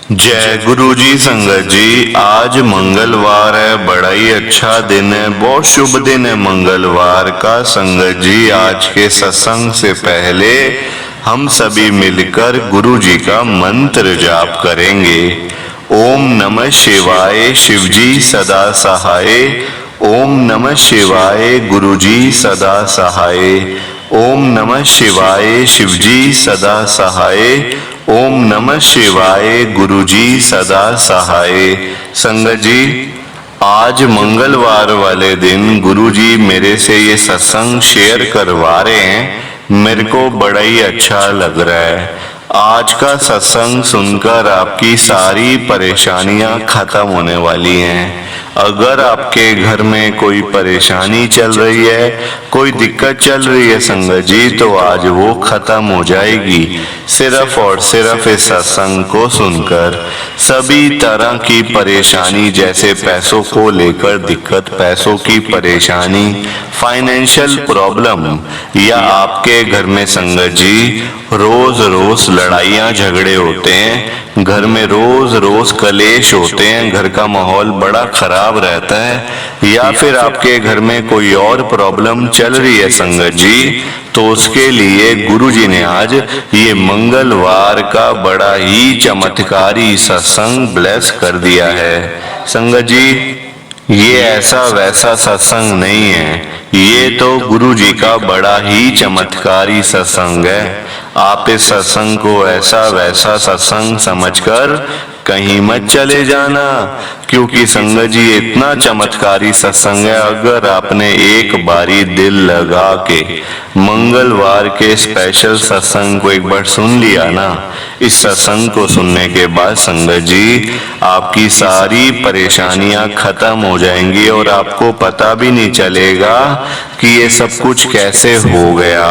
जय गुरु जी। संगत जी, आज मंगलवार है, बड़ा ही अच्छा दिन है, बहुत शुभ दिन है मंगलवार का। संगत जी, आज के सत्संग से पहले हम सभी मिलकर गुरु जी का मंत्र जाप करेंगे। ओम नमः शिवाय, शिव जी सदा सहाय। ओम नमः शिवाय, गुरु जी सदा सहाय। ओम नमः शिवाय, शिव जी सदा सहाय। ओम नमः शिवाय, गुरु जी सदा सहाय। संगत जी, आज मंगलवार वाले दिन गुरु जी मेरे से ये सत्संग शेयर करवा रहे हैं। मेरे को बड़ा ही अच्छा लग रहा है। आज का सत्संग सुनकर आपकी सारी परेशानियां खत्म होने वाली हैं। अगर आपके घर में कोई परेशानी चल रही है, कोई दिक्कत चल रही है संगत जी, तो आज वो खत्म हो जाएगी सिर्फ और सिर्फ इस सत्संग को सुनकर। सभी तरह की परेशानी, जैसे पैसों को लेकर दिक्कत, पैसों की परेशानी, फाइनेंशियल प्रॉब्लम, या आपके घर में संगत जी रोज रोज लड़ाइयाँ झगड़े होते हैं, घर में रोज रोज कलेश होते हैं, घर का माहौल बड़ा खराब रहता है, या फिर आपके घर में कोई और प्रॉब्लम चल रही है संगत जी, तो उसके लिए गुरु जी ने आज ये मंगलवार का बड़ा ही चमत्कारी सत्संग ब्लेस कर दिया है। संगत जी, ये ऐसा वैसा सत्संग नहीं है, ये तो गुरु जी का बड़ा ही चमत्कारी सत्संग है। आप इस सत्संग को ऐसा वैसा सत्संग समझकर कहीं मत चले जाना, क्योंकि संगत जी इतना चमत्कारी सत्संग है। अगर आपने एक बारी दिल लगा के मंगलवार के स्पेशल सत्संग को एक बार सुन लिया ना, इस सत्संग को सुनने के बाद संगत जी आपकी सारी परेशानियां खत्म हो जाएंगी और आपको पता भी नहीं चलेगा कि ये सब कुछ कैसे हो गया।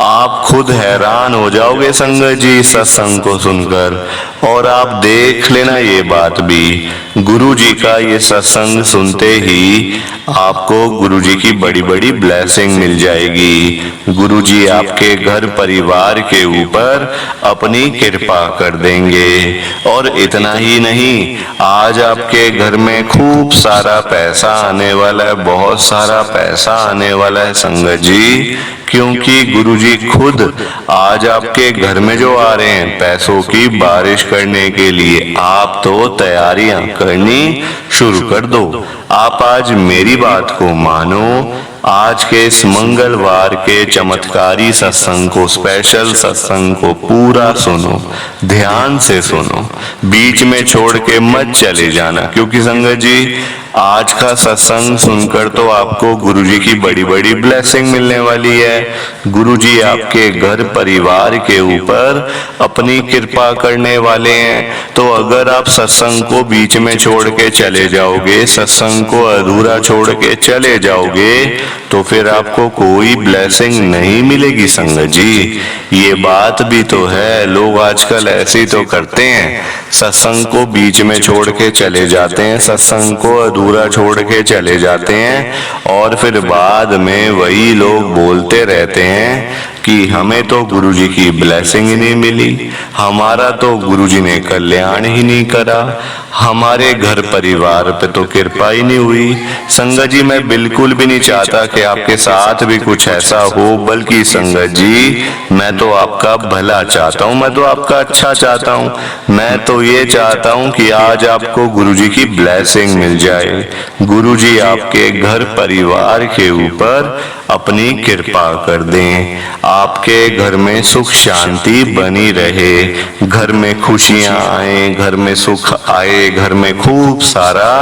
आप खुद हैरान हो जाओगे संगत जी सत्संग को सुनकर। और आप देख लेना ये बात भी, गुरु जी का ये सत्संग सुनते ही आपको गुरु जी की बड़ी बड़ी ब्लेसिंग मिल जाएगी। गुरु जी आपके घर परिवार के ऊपर अपनी कृपा कर देंगे। और इतना ही नहीं, आज आपके घर में खूब सारा पैसा आने वाला है, बहुत सारा पैसा आने वाला है संगत जी, क्योंकि गुरु जी खुद आज आपके घर में जो आ रहे हैं पैसों की बारिश करने के लिए। आप तो तैयारियां करनी शुरू कर दो। आप आज मेरी बात को मानो, आज के इस मंगलवार के चमत्कारी सत्संग को, स्पेशल सत्संग को पूरा सुनो, ध्यान से सुनो, बीच में छोड़ के मत चले जाना, क्योंकि संगत जी आज का सत्संग सुनकर तो आपको गुरु जी की बड़ी बड़ी ब्लेसिंग मिलने वाली है। गुरु जी आपके घर परिवार के ऊपर अपनी कृपा करने वाले हैं। तो अगर आप सत्संग को बीच में छोड़ के चले जाओगे, सत्संग को अधूरा छोड़ के चले जाओगे, तो फिर आपको कोई ब्लेसिंग नहीं मिलेगी संगत जी। ये बात भी तो है, लोग आजकल ऐसे ही तो करते हैं, सत्संग को बीच में छोड़ के चले जाते हैं, सत्संग को अधूरा छोड़ के चले जाते हैं, और फिर बाद में वही लोग बोलते रहते हैं कि हमें तो गुरु जी की ब्लेसिंग ही नहीं मिली, हमारा तो गुरु जी ने कल्याण ही नहीं करा, हमारे घर परिवार पे तो कृपा ही नहीं हुई। संगत जी, मैं बिल्कुल भी नहीं चाहता कि आपके साथ भी कुछ ऐसा हो, बल्कि संगत जी मैं तो आपका भला चाहता हूँ, मैं तो आपका अच्छा चाहता हूँ। मैं तो ये चाहता हूँ कि आज आपको गुरु जी की ब्लेसिंग मिल जाए, गुरु जी आपके घर परिवार के ऊपर अपनी कृपा कर दें, आपके घर में सुख शांति बनी रहे, घर में खुशियां आए, घर में सुख आए, घर में खूब सारा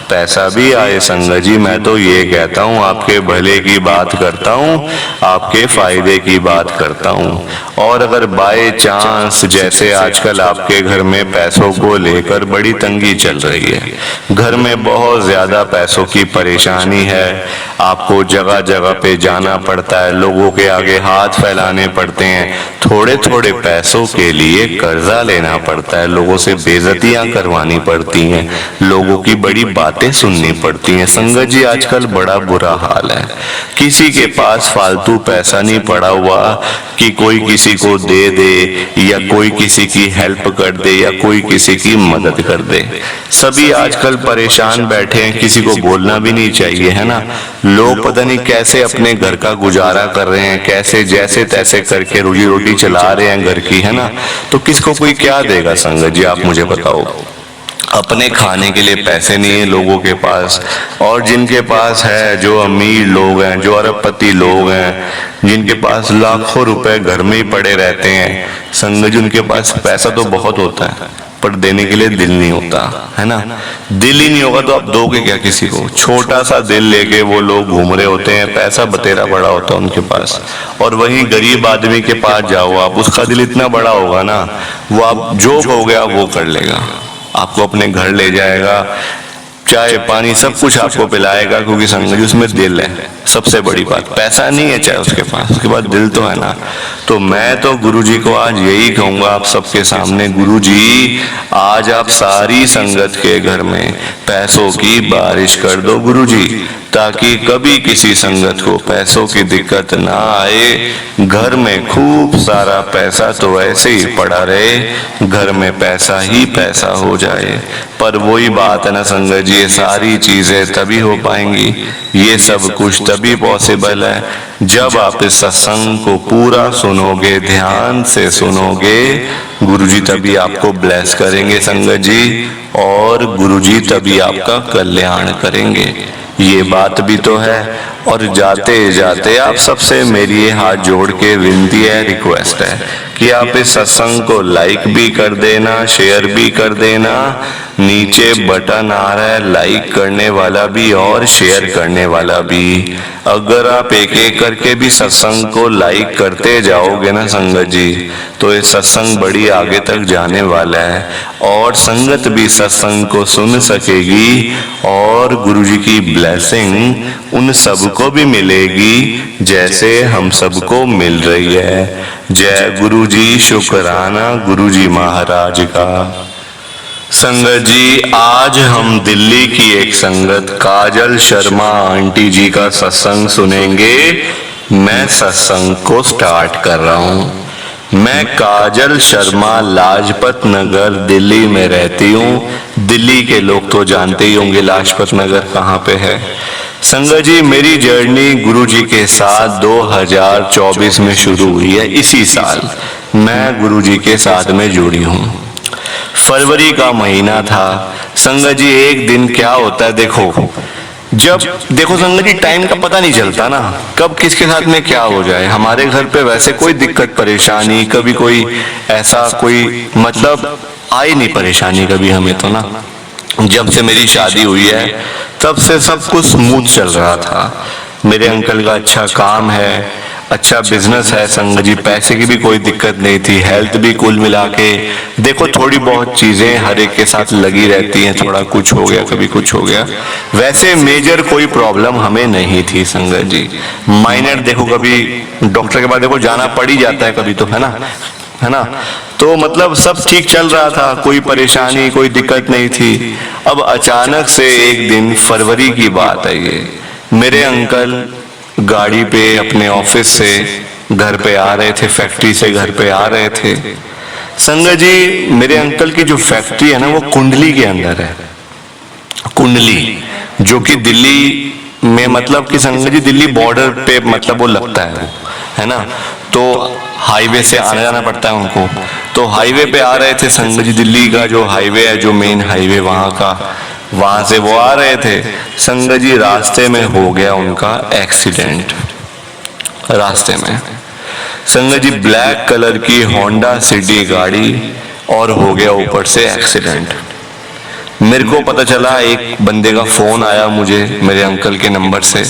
पैसा भी आए। संगत जी, मैं तो ये कहता हूँ, आपके भले की बात करता हूँ, आपके फायदे की बात करता हूँ। और अगर बाय चांस जैसे आजकल आपके घर में पैसों को लेकर बड़ी तंगी चल रही है, घर में बहुत ज्यादा पैसों की परेशानी है, आपको जगह जगह पे जाना पड़ता है, लोगों के आगे हाथ फैलाने पड़ते हैं, थोड़े थोड़े पैसों के लिए कर्जा लेना पड़ता है, लोगों से बेइज्जतियां करवानी पड़ती हैं, लोगों की बड़ी बात बातें सुननी पड़ती हैं। संगत जी आजकल बड़ा बुरा हाल है, किसी के पास फालतू पैसा नहीं पड़ा हुआ कि कोई किसी को दे दे या कोई किसी की हेल्प कर दे या कोई किसी की मदद कर दे। सभी आजकल परेशान बैठे हैं, किसी को बोलना भी नहीं चाहिए, है ना। लोग पता नहीं कैसे अपने घर का गुजारा कर रहे हैं, कैसे जैसे तैसे करके रोजी रोटी चला रहे हैं घर की, है ना। तो किसको कोई क्या देगा संगत जी, आप मुझे बताओ। अपने खाने के लिए पैसे नहीं है लोगों के पास, और जिनके पास है, जो अमीर लोग हैं, जो अरबपति लोग हैं, जिनके पास लाखों रुपए घर में ही पड़े रहते हैं, संगत जी उनके पास पैसा तो बहुत होता है पर देने के लिए दिल नहीं होता, है ना। दिल ही नहीं होगा तो आप दोगे क्या किसी को। छोटा सा दिल लेके वो लोग घूम रहे होते हैं, पैसा बतेरा बड़ा होता है उनके पास। और वहीं गरीब आदमी के पास जाओ आप, उसका दिल इतना बड़ा होगा ना, वो आप जो कहोगे आप वो कर लेगा, आपको अपने घर ले जाएगा, चाय पानी सब कुछ आपको पिलाएगा, क्योंकि संगत जी उसमें दिल है। सबसे बड़ी बात, पैसा नहीं है चाहे उसके पास, उसके पास दिल तो है ना। तो मैं तो गुरुजी को आज यही कहूंगा आप सबके सामने, गुरुजी आज आप सारी संगत के घर में पैसों की बारिश कर दो गुरुजी, ताकि कभी किसी संगत को पैसों की दिक्कत ना आए। घर में खूब सारा पैसा तो ऐसे ही पड़ा रहे, घर में पैसा ही पैसा हो जाए। पर वही बात है ना संगत जी, ये सारी चीजें तभी हो पाएंगी, ये सब कुछ तभी पॉसिबल है जब आप इस सत्संग को पूरा सुनोगे, ध्यान से सुनोगे। गुरुजी तभी आपको ब्लेस करेंगे संगत जी, और गुरुजी तभी आपका कल्याण करेंगे। ये बात भी तो है। और जाते जाते आप सबसे मेरी ये हाथ जोड़ के विनती है, रिक्वेस्ट है कि आप इस सत्संग को लाइक भी कर देना, शेयर भी कर देना। नीचे बटन आ रहा है लाइक करने वाला भी और शेयर करने वाला भी। अगर आप एक एक करके भी सत्संग को लाइक करते जाओगे ना संगत जी, तो ये सत्संग बड़ी आगे तक जाने वाला है, और संगत भी सत्संग को सुन सकेगी, और गुरुजी की ब्लेसिंग उन सबको भी मिलेगी जैसे हम सबको मिल रही है। जय गुरुजी, शुक्राना गुरुजी महाराज का। संगत जी आज हम दिल्ली की एक संगत काजल शर्मा आंटी जी का सत्संग सुनेंगे। मैं सत्संग को स्टार्ट कर रहा हूँ। मैं काजल शर्मा लाजपत नगर दिल्ली में रहती हूँ। दिल्ली के लोग तो जानते ही होंगे लाजपत नगर कहाँ पे है। संगत जी मेरी जर्नी गुरुजी के साथ 2024 में शुरू हुई है। इसी साल मैं गुरुजी के साथ में जुड़ी हूँ। फरवरी का महीना था। संगत जी एक दिन क्या होता है, देखो संगत जी टाइम का पता नहीं चलता ना, कब किसके साथ में क्या हो जाए। हमारे घर पे वैसे कोई दिक्कत परेशानी, कभी कोई ऐसा कोई मतलब आई नहीं परेशानी कभी हमें तो ना। जब से मेरी शादी हुई है तब से सब कुछ स्मूथ चल रहा था। मेरे अंकल का अच्छा काम है, अच्छा बिजनेस है संगत जी, पैसे की भी कोई दिक्कत नहीं थी। हेल्थ भी कुल मिला के देखो थोड़ी बहुत चीजें हर एक के साथ लगी रहती हैं, थोड़ा कुछ हो गया कभी कुछ हो गया। वैसे मेजर कोई प्रॉब्लम हमें नहीं थी संगत जी। माइनर देखो कभी डॉक्टर के पास देखो जाना पड़ ही जाता है कभी तो, है ना। तो मतलब सब ठीक चल रहा था, कोई परेशानी कोई दिक्कत नहीं थी। अब अचानक से एक दिन फरवरी की बात है ये, मेरे अंकल गाड़ी पे अपने ऑफिस से घर पे आ रहे थे, फैक्ट्री से घर पे आ रहे थे। संगत जी मेरे अंकल की जो फैक्ट्री है ना वो कुंडली के अंदर है। कुंडली जो कि दिल्ली में मतलब कि संगत जी दिल्ली बॉर्डर पे मतलब वो लगता है ना। तो हाईवे से आना जाना पड़ता है उनको। तो हाईवे पे आ रहे थे संगत जी, दिल्ली का जो हाईवे है, जो मेन हाईवे वहां का, वहां से वो आ रहे थे। संगत जी रास्ते में हो गया उनका एक्सीडेंट। रास्ते में संगत जी ब्लैक कलर की होंडा सिटी गाड़ी, और हो गया ऊपर से एक्सीडेंट। मेरे को पता चला, एक बंदे का फोन आया मुझे मेरे अंकल के नंबर से।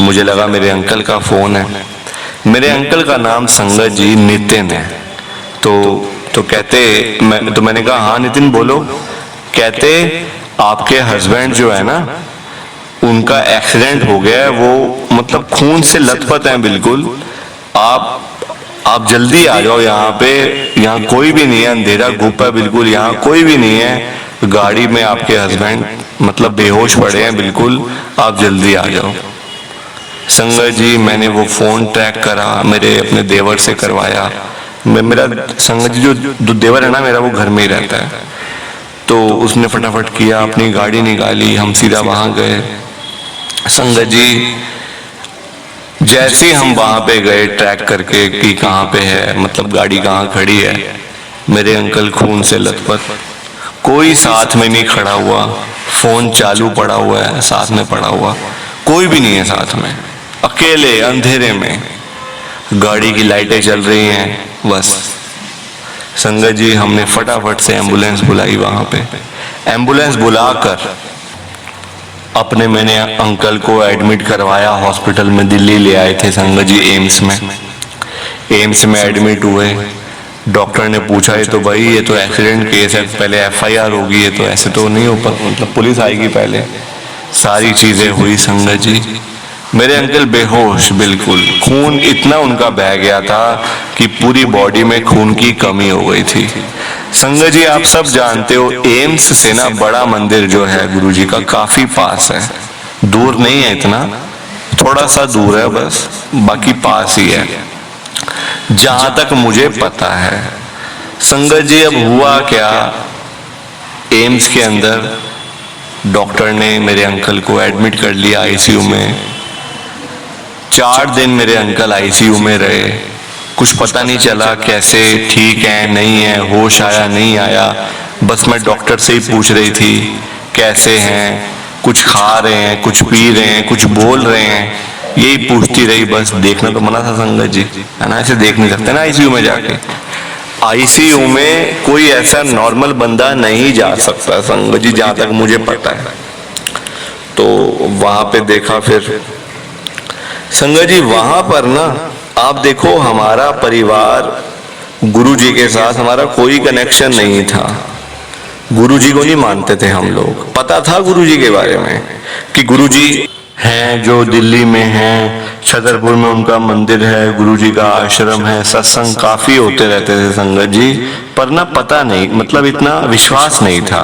मुझे लगा मेरे अंकल का फोन है। मेरे अंकल का नाम संगत जी नितिन है। तो कहते मैंने कहा हाँ नितिन बोलो। कहते आपके हस्बैंड जो है ना उनका एक्सीडेंट हो गया है, वो मतलब खून से लथपथ हैं बिल्कुल। आप जल्दी आ जाओ यहाँ पे, यहाँ कोई भी नहीं है, अंधेरा गुफा है बिल्कुल, यहाँ कोई भी नहीं है। गाड़ी में आपके हस्बैंड मतलब बेहोश पड़े हैं बिल्कुल, आप जल्दी आ जाओ। संगत जी मैंने वो फ़ोन ट्रैक करा, मेरे अपने देवर से करवाया। मेरा संगत जी जो देवर है ना मेरा, वो घर में ही रहता है, तो उसने फटाफट किया, अपनी गाड़ी निकाली, हम सीधा वहाँ गए। संगत जी जैसे हम वहाँ पे गए ट्रैक करके कि कहाँ पे है, मतलब गाड़ी कहाँ खड़ी है, मेरे अंकल खून से लथपथ, कोई साथ में नहीं खड़ा हुआ, फोन चालू पड़ा हुआ है, साथ में पड़ा हुआ कोई भी नहीं है साथ में, अकेले अंधेरे में, गाड़ी की लाइटें चल रही हैं बस। संगत जी हमने फटाफट से एम्बुलेंस बुलाई, वहां पे एम्बुलेंस बुलाकर अपने मैंने अंकल को एडमिट करवाया हॉस्पिटल में, दिल्ली ले आए थे संगत जी एम्स में। एम्स में एडमिट हुए, डॉक्टर ने पूछा ये तो भाई ये तो एक्सीडेंट केस है, पहले एफआईआर होगी, ये तो ऐसे तो नहीं हो, मतलब पुलिस आएगी पहले। सारी चीजें हुई संगत जी, मेरे अंकल बेहोश बिल्कुल, खून इतना उनका बह गया था कि पूरी बॉडी में खून की कमी हो गई थी। संगत जी आप सब जानते हो एम्स से ना बड़ा मंदिर जो है गुरुजी का काफी पास है, दूर नहीं है इतना, थोड़ा सा दूर है बस, बाकी पास ही है जहां तक मुझे पता है। संगत जी अब हुआ क्या, एम्स के अंदर डॉक्टर ने मेरे अंकल को एडमिट कर लिया आईसीयू में। 4 दिन मेरे अंकल आईसीयू में रहे, कुछ पता नहीं चला कैसे ठीक है नहीं है, होश आया नहीं आया, बस मैं डॉक्टर से ही पूछ रही थी कैसे हैं, कुछ खा रहे हैं, कुछ पी रहे हैं, कुछ बोल रहे हैं, यही पूछती रही बस। देखना तो मना था संगत जी, है ना, ऐसे देख नहीं सकते ना आईसीयू में जाके। आईसीयू में कोई ऐसा नॉर्मल बंदा नहीं जा सकता संगत जी, जहां तक मुझे पता है। तो वहां पे देखा फिर संगत जी, वहां पर ना आप देखो हमारा परिवार गुरुजी के साथ हमारा कोई कनेक्शन नहीं था, गुरुजी को नहीं मानते थे हम लोग। पता था गुरुजी के बारे में कि गुरुजी हैं जो दिल्ली में हैं, छतरपुर में उनका मंदिर है, गुरुजी का आश्रम है, सत्संग काफी होते रहते थे संगत जी, पर ना पता नहीं, मतलब इतना विश्वास नहीं था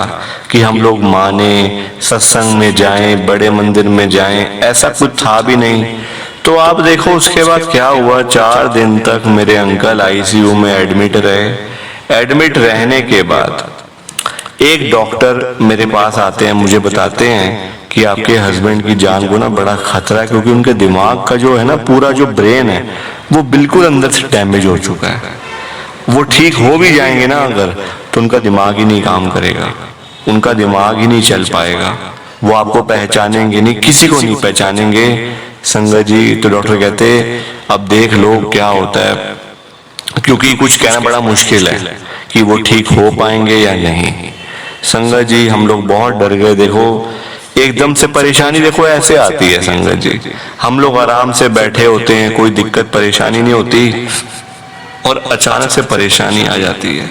कि हम लोग माने, सत्संग में जाएं, बड़े मंदिर में जाएं, ऐसा कुछ था भी नहीं। तो आप देखो उसके बाद क्या हुआ, 4 दिन तक मेरे अंकल आईसीयू में एडमिट रहे। एडमिट रहने के बाद एक डॉक्टर मेरे पास आते हैं, मुझे बताते हैं कि आपके हस्बैंड की जान को ना बड़ा खतरा है, क्योंकि उनके दिमाग का जो है ना पूरा जो ब्रेन है वो बिल्कुल अंदर से डैमेज हो चुका है। वो ठीक हो भी जाएंगे ना अगर, तो उनका दिमाग ही नहीं काम करेगा, उनका दिमाग ही नहीं चल पाएगा, वो आपको पहचानेंगे नहीं, किसी को नहीं पहचानेंगे संगत जी। तो डॉक्टर कहते अब देख लो क्या होता है, क्योंकि कुछ कहना बड़ा मुश्किल है कि वो ठीक हो पाएंगे या नहीं। संगत जी हम लोग बहुत डर गए। देखो एकदम से परेशानी देखो ऐसे आती है संगत जी, हम लोग आराम से बैठे होते हैं, कोई दिक्कत परेशानी नहीं होती, और अचानक से परेशानी आ जाती है,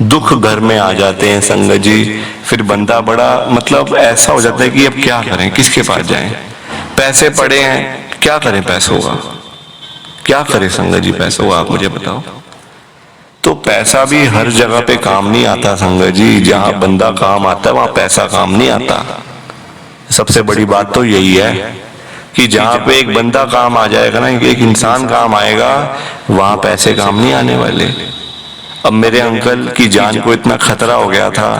दुख घर में आ जाते हैं संगत जी। फिर बंदा बड़ा मतलब ऐसा हो जाता है कि अब क्या करें, किसके पास जाएं, पैसे पड़े हैं, क्या करें पैसों का, क्या करें संगत जी पैसों का, आप मुझे बताओ। तो पैसा भी हर जगह पे काम नहीं आता संगत जी, जहां बंदा काम आता है वहां पैसा काम नहीं आता। सबसे बड़ी बात तो यही है कि जहां पे एक बंदा काम आ जाएगा ना, एक इंसान काम आएगा, वहां पैसे काम नहीं आने वाले। अब मेरे अंकल की जान को इतना खतरा हो गया था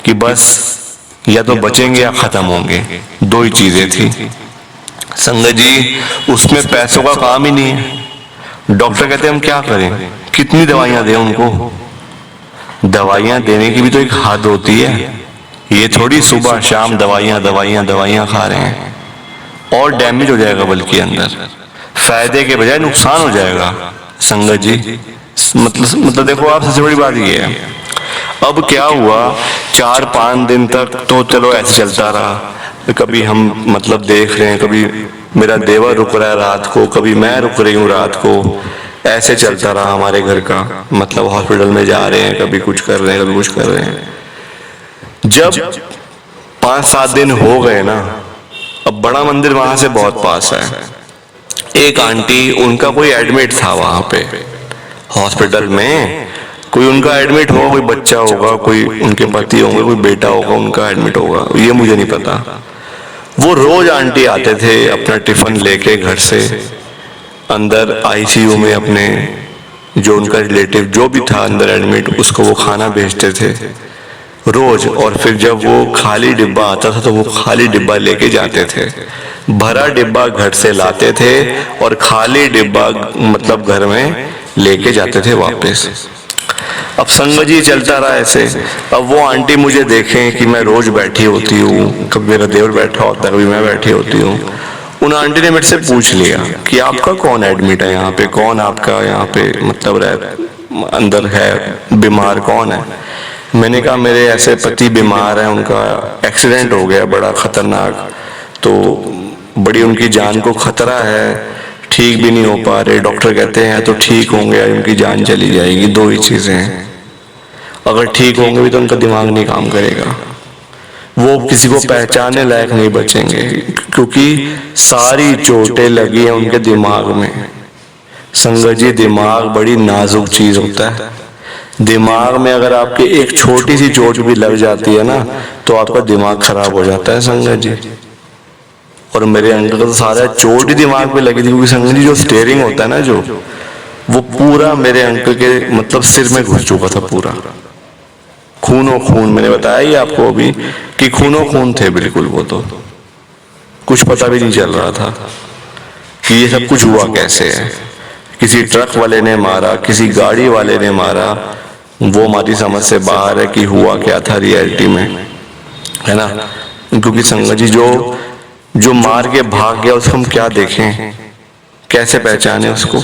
कि बस या तो बचेंगे या खत्म होंगे, 2 ही चीजें थी संगत जी, उसमें पैसों का काम ही नहीं है। डॉक्टर कहते हम क्या करें, कितनी दवाइयां दें उनको, दवाइयां देने की भी तो एक हद होती है, ये थोड़ी सुबह शाम दवाइयां दवाइयां दवाइयां खा रहे हैं, और डैमेज हो जाएगा बल्कि अंदर, फायदे के बजाय नुकसान हो जाएगा संगत जी। मतलब देखो आप, सबसे बड़ी बात ये है। अब क्या हुआ, 4-5 दिन तक तो चलो ऐसे चलता रहा, कभी हम मतलब देख रहे हैं, कभी मेरा देवर रुक रहा है रात को, कभी मैं रुक रही हूँ रात को, ऐसे चलता रहा हमारे घर का, मतलब हॉस्पिटल में जा रहे हैं, कभी कुछ कर रहे हैं, कभी कुछ कर रहे हैं। जब 5-7 दिन हो गए ना, अब बड़ा मंदिर वहां से बहुत पास है, एक आंटी उनका कोई एडमिट था वहां पे हॉस्पिटल में, कोई उनका एडमिट होगा, कोई बच्चा होगा, कोई उनके पति होंगे, कोई बेटा होगा उनका एडमिट होगा, ये मुझे नहीं पता। वो रोज आंटी आते थे अपना टिफिन लेके घर से, अंदर आईसीयू में अपने जो उनका रिलेटिव जो भी था अंदर एडमिट, उसको वो खाना भेजते थे रोज। और फिर जब वो खाली डिब्बा आता था तो वो खाली डिब्बा लेके जाते थे, भरा डिब्बा घर से लाते थे और खाली डिब्बा मतलब घर में लेके जाते थे वापस। अब संगत जी चलता रहा ऐसे। अब वो आंटी मुझे देखें कि मैं रोज बैठी होती हूँ, कभी मेरा देवर बैठा होता है, कभी मैं बैठी होती हूँ। उन आंटी ने मेरे से पूछ लिया कि आपका कौन एडमिट है यहाँ पे, कौन आपका यहाँ पे मतलब अंदर है बीमार कौन है। मैंने कहा मेरे ऐसे पति बीमार हैं, उनका एक्सीडेंट हो गया बड़ा खतरनाक, तो बड़ी उनकी जान को खतरा है, ठीक भी नहीं हो पा रहे, डॉक्टर कहते हैं तो ठीक होंगे या उनकी जान चली जाएगी, दो ही चीजें हैं। अगर ठीक होंगे भी तो उनका दिमाग नहीं काम करेगा, वो किसी को पहचानने लायक नहीं बचेंगे, क्योंकि सारी चोटें लगी हैं उनके दिमाग में। संगत जी दिमाग बड़ी नाजुक चीज होता है, दिमाग में अगर आपके एक छोटी सी चोट भी लग जाती है ना तो आपका दिमाग खराब हो जाता है संगत जी। और मेरे अंकल का तो सारा चोट ही दिमाग पे लगी थी, क्योंकि संगत जी जो स्टेयरिंग होता है ना जो, वो पूरा मेरे अंकल के मतलब सिर में घुस चुका था, पूरा खूनो खून। मैंने बताया ही आपको अभी कि खूनो खून थे बिल्कुल, वो तो कुछ पता भी नहीं चल रहा था कि ये सब कुछ हुआ कैसे है। किसी ट्रक वाले ने मारा, किसी गाड़ी वाले ने मारा, वो हमारी समझ से बाहर है कि हुआ क्या था रियलिटी में, है ना। क्योंकि संगत जी जो मार के भाग गया उसको हम क्या देखें, कैसे पहचाने उसको।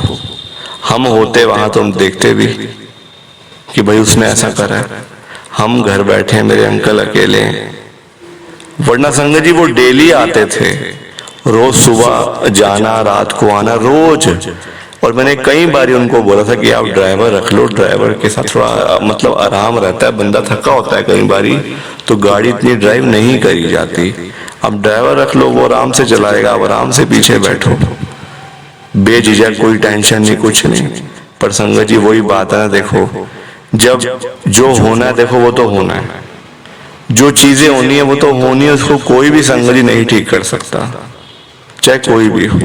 हम होते वहां तो हम देखते भी कि भाई उसने ऐसा करा है, हम घर बैठे हैं, मेरे अंकल अकेले हैं। वरना संगत जी वो डेली आते थे, रोज सुबह जाना रात को आना रोज। और मैंने कई बार उनको बोला था कि आप ड्राइवर रख लो, ड्राइवर के साथ थोड़ा मतलब आराम रहता है, बंदा थका होता है कई बारी तो गाड़ी इतनी ड्राइव नहीं करी जाती। अब ड्राइवर रख लो, वो आराम से चलाएगा, आप आराम से पीछे बैठो, बेझिझक, कोई टेंशन नहीं, कुछ नहीं। पर संगत जी वही बात है ना, देखो जब जो होना है देखो वो तो होना है, जो चीजें होनी है वो तो होनी है, उसको कोई भी संगत जी नहीं ठीक कर सकता, चाहे कोई भी हो।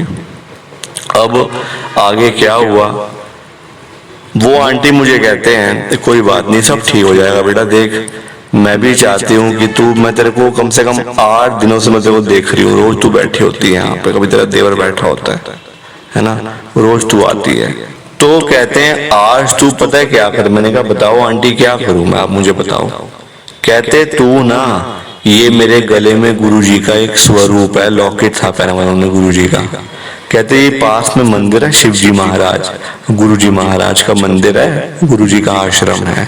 अब आगे क्या हुआ, वो आंटी मुझे कहते हैं कोई बात नहीं, सब ठीक हो जाएगा बेटा, देख मैं भी चाहती हूँ कि तू, मैं तेरे को कम से कम 8 दिनों से मैं तेरे को देख रही हूँ, रोज तू बैठी होती है यहाँ पे, कभी तेरा देवर बैठा होता है ना, रोज तू आती है। तो कहते हैं आज तू पता है क्या कर। मैंने कहा बताओ आंटी क्या करूं मैं, आप मुझे बताओ। कहते तू ना, ये मेरे गले में गुरुजी का एक स्वरूप है, लॉकेट था पैरामाउंट में गुरुजी का। कहते ये पास में मंदिर है शिवजी महाराज, गुरुजी महाराज का मंदिर है, गुरुजी का आश्रम है,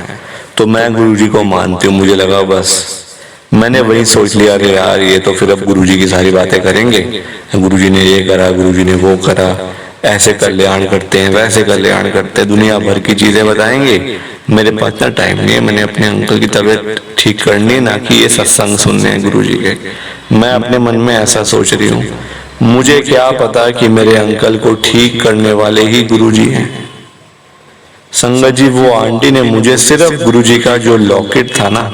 तो मैं गुरुजी को मानती हूँ। मुझे लगा बस, मैंने वही सोच लिया अरे यार ये तो फिर अब गुरुजी की सारी बातें करेंगे, गुरुजी ने ये करा, गुरुजी ने वो करा, ऐसे कल्याण करते हैं, वैसे कल्याण करते हैं, दुनिया भर की चीजें बताएंगे। मेरे पास इतना टाइम नहीं है, मैंने अपने अंकल की तबीयत ठीक करनी, ना कि ये सत्संग सुनने हैं गुरुजी के। मैं अपने मन में ऐसा सोच रही हूँ, मुझे क्या पता कि मेरे अंकल को ठीक करने वाले ही गुरुजी हैं। संगत जी वो आंटी ने मुझे सिर्फ गुरुजी का जो लॉकेट था ना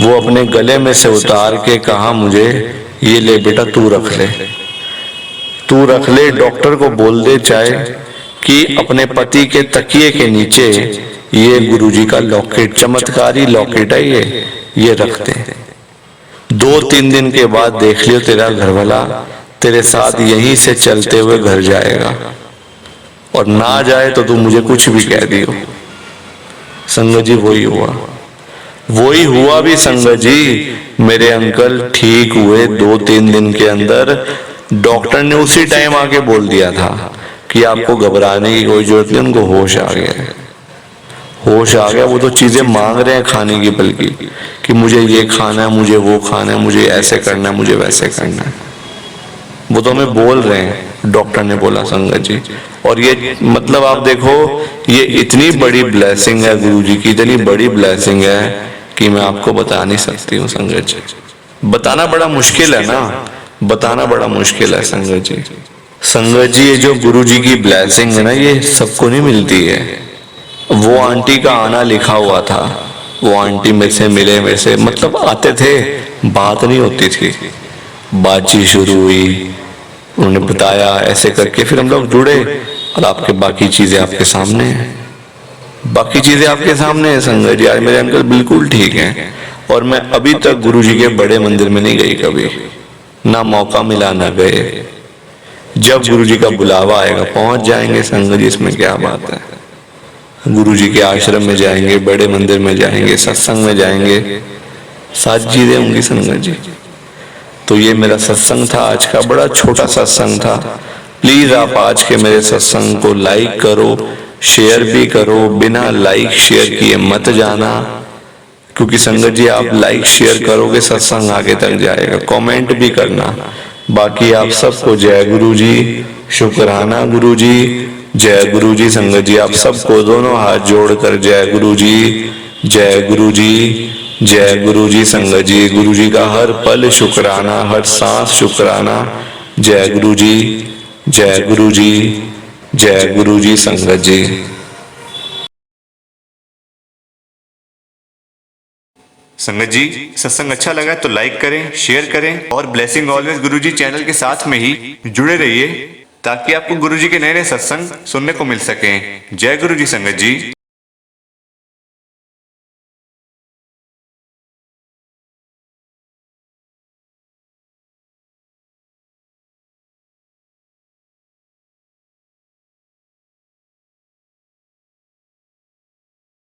वो अपने गले में से उतार के कहा मुझे, ये ले बेटा तू रख ले, तू रख ले, डॉक्टर को बोल दे चाहे कि अपने पति के तकिए के नीचे ये गुरुजी का लॉकेट, चमत्कारी लॉकेट है ये रखते हैं। 2-3 दिन के बाद देख लियो तेरा घरवाला तेरे साथ यहीं से चलते हुए घर जाएगा, और ना जाए तो तू मुझे कुछ भी कह दियो। संगत जी वही हुआ भी संगत जी। मेरे अंकल ठीक हुए 2-3 दिन के अंदर। डॉक्टर ने उसी टाइम आके बोल दिया था कि आपको घबराने की कोई जरूरत नहीं, उनको होश आ गया, होश आ गया। वो तो चीजें मांग रहे हैं खाने की, बल्कि कि मुझे ये खाना है, मुझे वो खाना है, मुझे ऐसे करना है, मुझे वैसे करना है, वो तो हमें बोल रहे हैं, डॉक्टर ने बोला संगत जी। और ये मतलब आप देखो, ये इतनी बड़ी ब्लेसिंग है गुरुजी की, इतनी बड़ी ब्लेसिंग है कि मैं आपको बता नहीं सकती हूँ संगत जी। बताना बड़ा मुश्किल है ना, बताना बड़ा मुश्किल है संगत जी। संगत जी ये जो गुरुजी की ब्लेसिंग है ना, ये सबको नहीं मिलती है, वो आंटी का आना लिखा हुआ था। वो आंटी मेरे से मिले, मेरे से मतलब आते थे, बात नहीं होती थी। बातचीत शुरू हुई, उन्होंने बताया, ऐसे करके फिर हम लोग जुड़े। और आपके बाकी चीजें आपके सामने हैं, बाकी चीजें आपके सामने हैं संगत जी। आज मेरे अंकल बिल्कुल ठीक हैं, और मैं अभी तक गुरुजी के बड़े मंदिर में नहीं गई कभी, ना मौका मिला ना गए। जब गुरुजी का बुलावा आएगा पहुंच जाएंगे संगत जी, इसमें क्या बात है। गुरुजी के आश्रम में जाएंगे, बड़े मंदिर में जाएंगे, सत्संग में जाएंगे, सारी चीजें होंगी संगत जी। तो ये मेरा सत्संग था आज का, बड़ा छोटा सत्संग था। प्लीज आप आज के मेरे सत्संग को लाइक करो, शेयर भी करो। बिना लाइक शेयर किए मत जाना, क्योंकि संगत जी आप लाइक शेयर करोगे सत्संग आगे तक जाएगा। कमेंट भी करना। बाकी आप सबको जय गुरु जी, शुक्राना गुरु जी, जय गुरु जी। संगत जी आप सबको दोनों हाथ जोड़कर जय गुरु जी, जय गुरु जी, जय गुरु जी। संगत जी गुरु जी का हर पल शुक्राना, हर सांस शुक्राना। जय गुरु जी, जय गुरु जी, जय गुरु जी। संगत जी संगत जी सत्संग अच्छा लगा तो लाइक करें, शेयर करें और ब्लेसिंग ऑलवेज गुरुजी चैनल के साथ में ही जुड़े रहिए, ताकि आपको गुरुजी के नए नए सत्संग सुनने को मिल सकें। जय गुरु जी संगत जी।